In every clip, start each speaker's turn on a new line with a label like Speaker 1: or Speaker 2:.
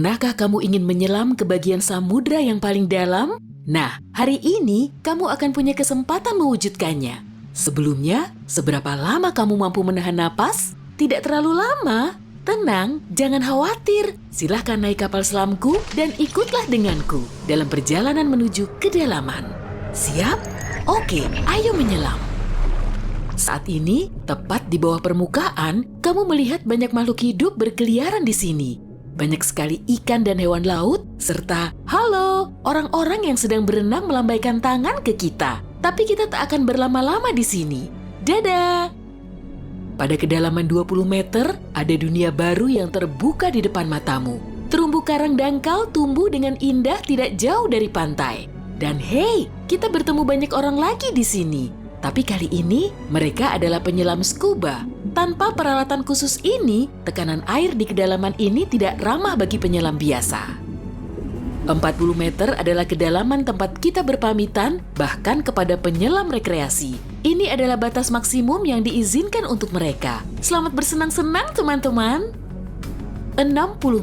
Speaker 1: Pernahkah kamu ingin menyelam ke bagian samudra yang paling dalam? Nah, hari ini kamu akan punya kesempatan mewujudkannya. Sebelumnya, seberapa lama kamu mampu menahan napas? Tidak terlalu lama. Tenang, jangan khawatir. Silahkan naik kapal selamku dan ikutlah denganku dalam perjalanan menuju kedalaman. Siap? Oke, ayo menyelam. Saat ini, tepat di bawah permukaan, kamu melihat banyak makhluk hidup berkeliaran di sini. Banyak sekali ikan dan hewan laut, serta halo, orang-orang yang sedang berenang melambaikan tangan ke kita. Tapi kita tak akan berlama-lama di sini. Dadah! Pada kedalaman 20 meter, ada dunia baru yang terbuka di depan matamu. Terumbu karang dangkal tumbuh dengan indah tidak jauh dari pantai. Dan hey, kita bertemu banyak orang lagi di sini. Tapi kali ini, mereka adalah penyelam scuba. Tanpa peralatan khusus ini, tekanan air di kedalaman ini tidak ramah bagi penyelam biasa. 40 meter adalah kedalaman tempat kita berpamitan, bahkan kepada penyelam rekreasi. Ini adalah batas maksimum yang diizinkan untuk mereka. Selamat bersenang-senang, teman-teman. 60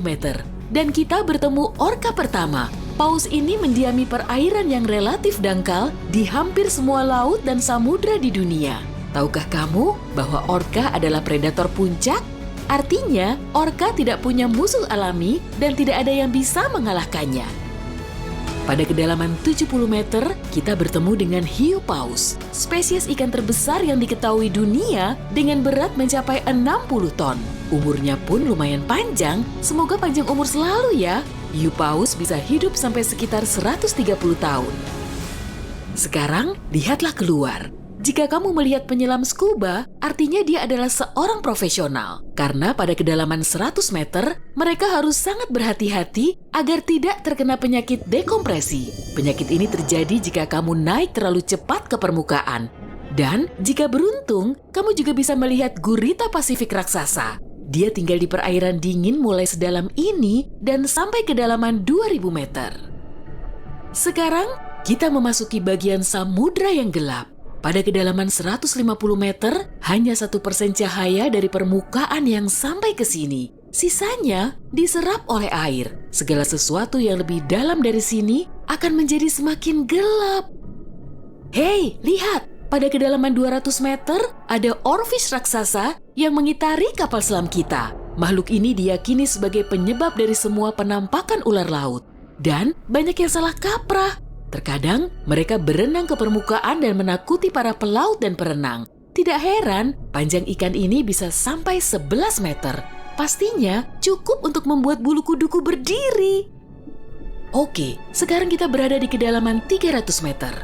Speaker 1: meter, dan kita bertemu orka pertama. Paus ini mendiami perairan yang relatif dangkal di hampir semua laut dan samudra di dunia. Tahukah kamu bahwa orka adalah predator puncak? Artinya, orka tidak punya musuh alami dan tidak ada yang bisa mengalahkannya. Pada kedalaman 70 meter, kita bertemu dengan hiu paus, spesies ikan terbesar yang diketahui dunia dengan berat mencapai 60 ton. Umurnya pun lumayan panjang, semoga panjang umur selalu ya. Hiu paus bisa hidup sampai sekitar 130 tahun. Sekarang, lihatlah keluar. Jika kamu melihat penyelam scuba, artinya dia adalah seorang profesional. Karena pada kedalaman 100 meter, mereka harus sangat berhati-hati agar tidak terkena penyakit dekompresi. Penyakit ini terjadi jika kamu naik terlalu cepat ke permukaan. Dan jika beruntung, kamu juga bisa melihat gurita Pasifik raksasa. Dia tinggal di perairan dingin mulai sedalam ini dan sampai kedalaman 2000 meter. Sekarang, kita memasuki bagian samudra yang gelap. Pada kedalaman 150 meter, hanya 1% cahaya dari permukaan yang sampai ke sini. Sisanya diserap oleh air. Segala sesuatu yang lebih dalam dari sini akan menjadi semakin gelap. Hei, lihat! Pada kedalaman 200 meter, ada oarfish raksasa yang mengitari kapal selam kita. Makhluk ini diyakini sebagai penyebab dari semua penampakan ular laut. Dan banyak yang salah kaprah. Terkadang, mereka berenang ke permukaan dan menakuti para pelaut dan perenang. Tidak heran, panjang ikan ini bisa sampai 11 meter. Pastinya cukup untuk membuat bulu kuduku berdiri. Oke, sekarang kita berada di kedalaman 300 meter.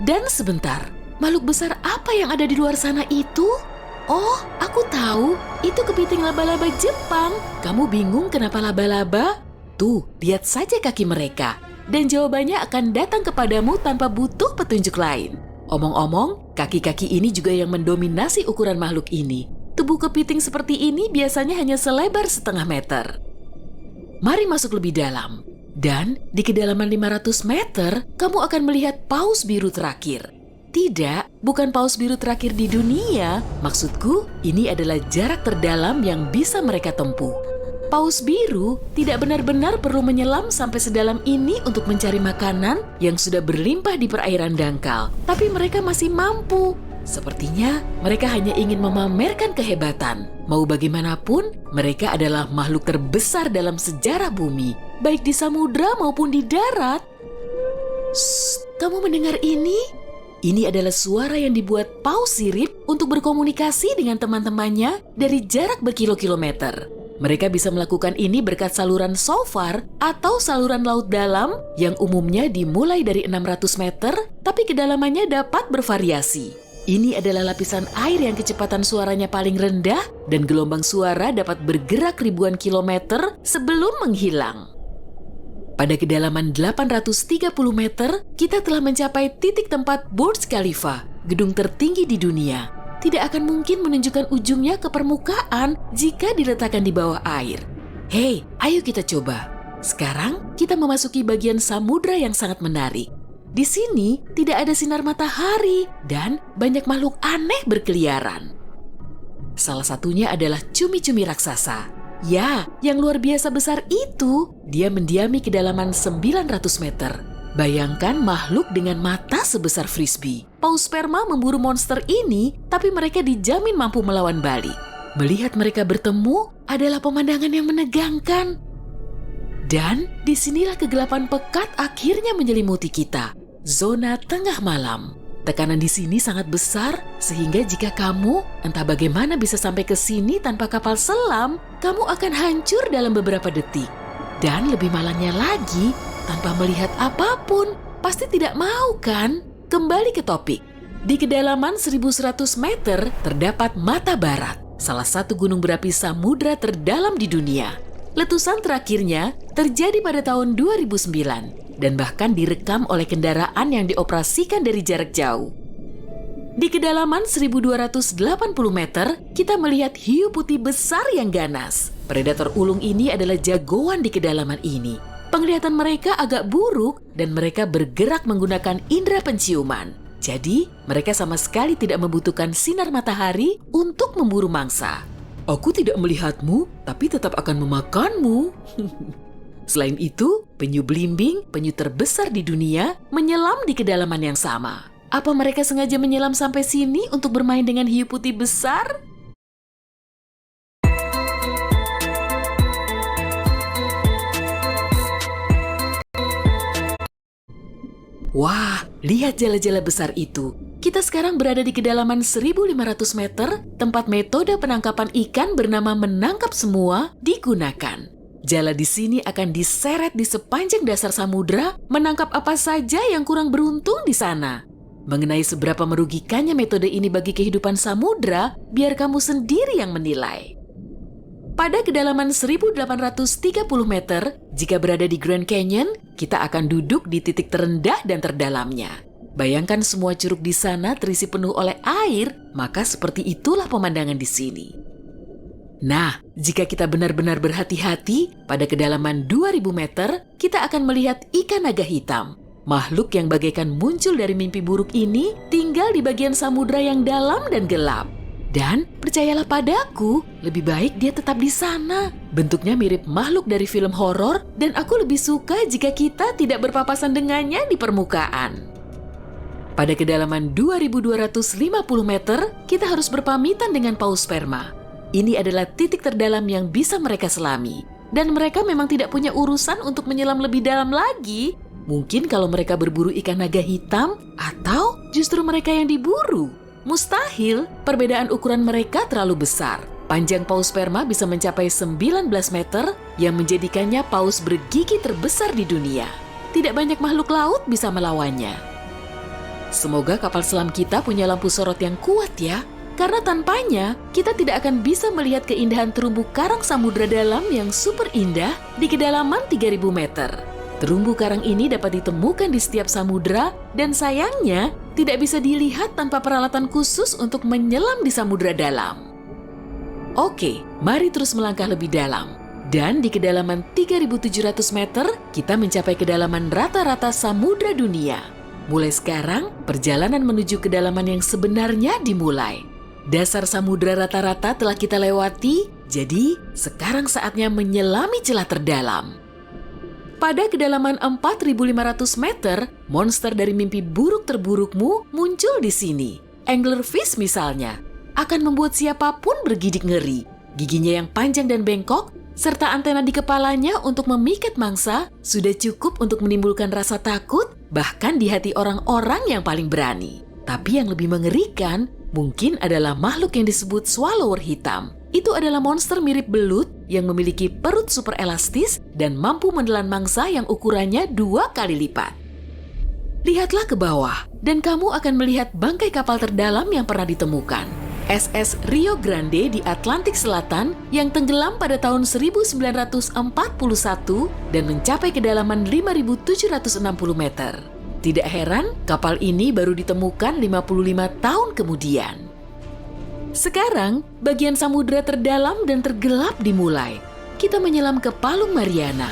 Speaker 1: Dan sebentar, makhluk besar apa yang ada di luar sana itu? Oh, aku tahu, itu kepiting laba-laba Jepang. Kamu bingung kenapa laba-laba? Tuh, lihat saja kaki mereka. Dan jawabannya akan datang kepadamu tanpa butuh petunjuk lain. Omong-omong, kaki-kaki ini juga yang mendominasi ukuran makhluk ini. Tubuh kepiting seperti ini biasanya hanya selebar setengah meter. Mari masuk lebih dalam. Dan di kedalaman 500 meter, kamu akan melihat paus biru terakhir. Tidak, bukan paus biru terakhir di dunia. Maksudku, ini adalah jarak terdalam yang bisa mereka tempuh. Paus biru tidak benar-benar perlu menyelam sampai sedalam ini untuk mencari makanan yang sudah berlimpah di perairan dangkal. Tapi mereka masih mampu. Sepertinya mereka hanya ingin memamerkan kehebatan. Mau bagaimanapun, mereka adalah makhluk terbesar dalam sejarah bumi, baik di samudra maupun di darat. Shh, kamu mendengar ini? Ini adalah suara yang dibuat paus sirip untuk berkomunikasi dengan teman-temannya dari jarak berkilo-kilometer. Mereka bisa melakukan ini berkat saluran shofar atau saluran laut dalam yang umumnya dimulai dari 600 meter, tapi kedalamannya dapat bervariasi. Ini adalah lapisan air yang kecepatan suaranya paling rendah dan gelombang suara dapat bergerak ribuan kilometer sebelum menghilang. Pada kedalaman 830 meter, kita telah mencapai titik tempat Burj Khalifa, gedung tertinggi di dunia. Tidak akan mungkin menunjukkan ujungnya ke permukaan jika diletakkan di bawah air. Hei, ayo kita coba. Sekarang kita memasuki bagian samudra yang sangat menarik. Di sini tidak ada sinar matahari dan banyak makhluk aneh berkeliaran. Salah satunya adalah cumi-cumi raksasa. Ya, yang luar biasa besar itu, dia mendiami kedalaman 900 meter. Bayangkan makhluk dengan mata sebesar frisbee. Paus sperma memburu monster ini, tapi mereka dijamin mampu melawan balik. Melihat mereka bertemu adalah pemandangan yang menegangkan. Dan disinilah kegelapan pekat akhirnya menyelimuti kita. Zona tengah malam. Tekanan di sini sangat besar, sehingga jika kamu entah bagaimana bisa sampai ke sini tanpa kapal selam, kamu akan hancur dalam beberapa detik. Dan lebih malangnya lagi, tanpa melihat apapun, pasti tidak mau kan? Kembali ke topik. Di kedalaman 1100 meter terdapat Mata Barat, salah satu gunung berapi samudra terdalam di dunia. Letusan terakhirnya terjadi pada tahun 2009 dan bahkan direkam oleh kendaraan yang dioperasikan dari jarak jauh. Di kedalaman 1280 meter, kita melihat hiu putih besar yang ganas. Predator ulung ini adalah jagoan di kedalaman ini. Penglihatan mereka agak buruk dan mereka bergerak menggunakan indera penciuman. Jadi, mereka sama sekali tidak membutuhkan sinar matahari untuk memburu mangsa. Aku tidak melihatmu, tapi tetap akan memakanmu. Selain itu, penyu belimbing, penyu terbesar di dunia, menyelam di kedalaman yang sama. Apa mereka sengaja menyelam sampai sini untuk bermain dengan hiu putih besar? Wah, lihat jala-jala besar itu. Kita sekarang berada di kedalaman 1500 meter, tempat metode penangkapan ikan bernama menangkap semua digunakan. Jala di sini akan diseret di sepanjang dasar samudra, menangkap apa saja yang kurang beruntung di sana. Mengenai seberapa merugikannya metode ini bagi kehidupan samudra, biar kamu sendiri yang menilai. Pada kedalaman 1830 meter, jika berada di Grand Canyon, kita akan duduk di titik terendah dan terdalamnya. Bayangkan semua curug di sana terisi penuh oleh air, maka seperti itulah pemandangan di sini. Nah, jika kita benar-benar berhati-hati, pada kedalaman 2000 meter, kita akan melihat ikan naga hitam. Makhluk yang bagaikan muncul dari mimpi buruk ini tinggal di bagian samudra yang dalam dan gelap. Dan percayalah padaku, lebih baik dia tetap di sana. Bentuknya mirip makhluk dari film horor dan aku lebih suka jika kita tidak berpapasan dengannya di permukaan. Pada kedalaman 2250 meter, kita harus berpamitan dengan paus sperma. Ini adalah titik terdalam yang bisa mereka selami. Dan mereka memang tidak punya urusan untuk menyelam lebih dalam lagi. Mungkin kalau mereka berburu ikan naga hitam atau justru mereka yang diburu. Mustahil, perbedaan ukuran mereka terlalu besar. Panjang paus sperma bisa mencapai 19 meter yang menjadikannya paus bergigi terbesar di dunia. Tidak banyak makhluk laut bisa melawannya. Semoga kapal selam kita punya lampu sorot yang kuat ya, karena tanpanya kita tidak akan bisa melihat keindahan terumbu karang samudra dalam yang super indah di kedalaman 3000 meter. Terumbu karang ini dapat ditemukan di setiap samudra dan sayangnya tidak bisa dilihat tanpa peralatan khusus untuk menyelam di samudra dalam. Oke, mari terus melangkah lebih dalam. Dan di kedalaman 3.700 meter, kita mencapai kedalaman rata-rata samudra dunia. Mulai sekarang, perjalanan menuju kedalaman yang sebenarnya dimulai. Dasar samudra rata-rata telah kita lewati, jadi sekarang saatnya menyelami celah terdalam. Pada kedalaman 4.500 meter, monster dari mimpi buruk terburukmu muncul di sini. Anglerfish misalnya, akan membuat siapapun bergidik ngeri. Giginya yang panjang dan bengkok, serta antena di kepalanya untuk memikat mangsa, sudah cukup untuk menimbulkan rasa takut, bahkan di hati orang-orang yang paling berani. Tapi yang lebih mengerikan, mungkin adalah makhluk yang disebut swallower hitam. Itu adalah monster mirip belut yang memiliki perut super elastis dan mampu menelan mangsa yang ukurannya 2 kali lipat. Lihatlah ke bawah, dan kamu akan melihat bangkai kapal terdalam yang pernah ditemukan. SS Rio Grande di Atlantik Selatan yang tenggelam pada tahun 1941 dan mencapai kedalaman 5.760 meter. Tidak heran, kapal ini baru ditemukan 55 tahun kemudian. Sekarang, bagian samudra terdalam dan tergelap dimulai. Kita menyelam ke Palung Mariana.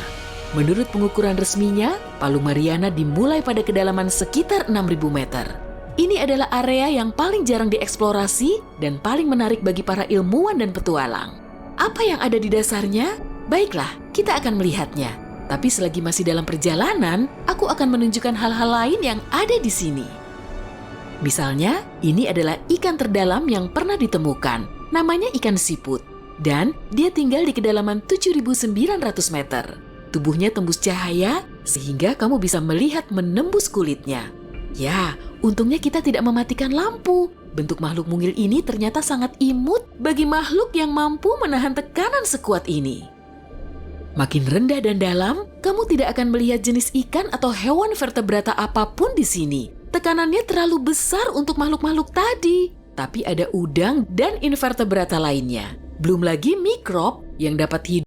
Speaker 1: Menurut pengukuran resminya, Palung Mariana dimulai pada kedalaman sekitar 6.000 meter. Ini adalah area yang paling jarang dieksplorasi dan paling menarik bagi para ilmuwan dan petualang. apa yang ada di dasarnya? Baiklah, kita akan melihatnya. Tapi selagi masih dalam perjalanan, aku akan menunjukkan hal-hal lain yang ada di sini. Misalnya, ini adalah ikan terdalam yang pernah ditemukan. Namanya ikan siput. Dan dia tinggal di kedalaman 7.900 meter. Tubuhnya tembus cahaya, sehingga kamu bisa melihat menembus kulitnya. Ya, untungnya kita tidak mematikan lampu. Bentuk makhluk mungil ini ternyata sangat imut bagi makhluk yang mampu menahan tekanan sekuat ini. Makin rendah dan dalam, kamu tidak akan melihat jenis ikan atau hewan vertebrata apapun di sini. Tekanannya terlalu besar untuk makhluk-makhluk tadi. Tapi ada udang dan invertebrata lainnya. Belum lagi mikrob yang dapat hidup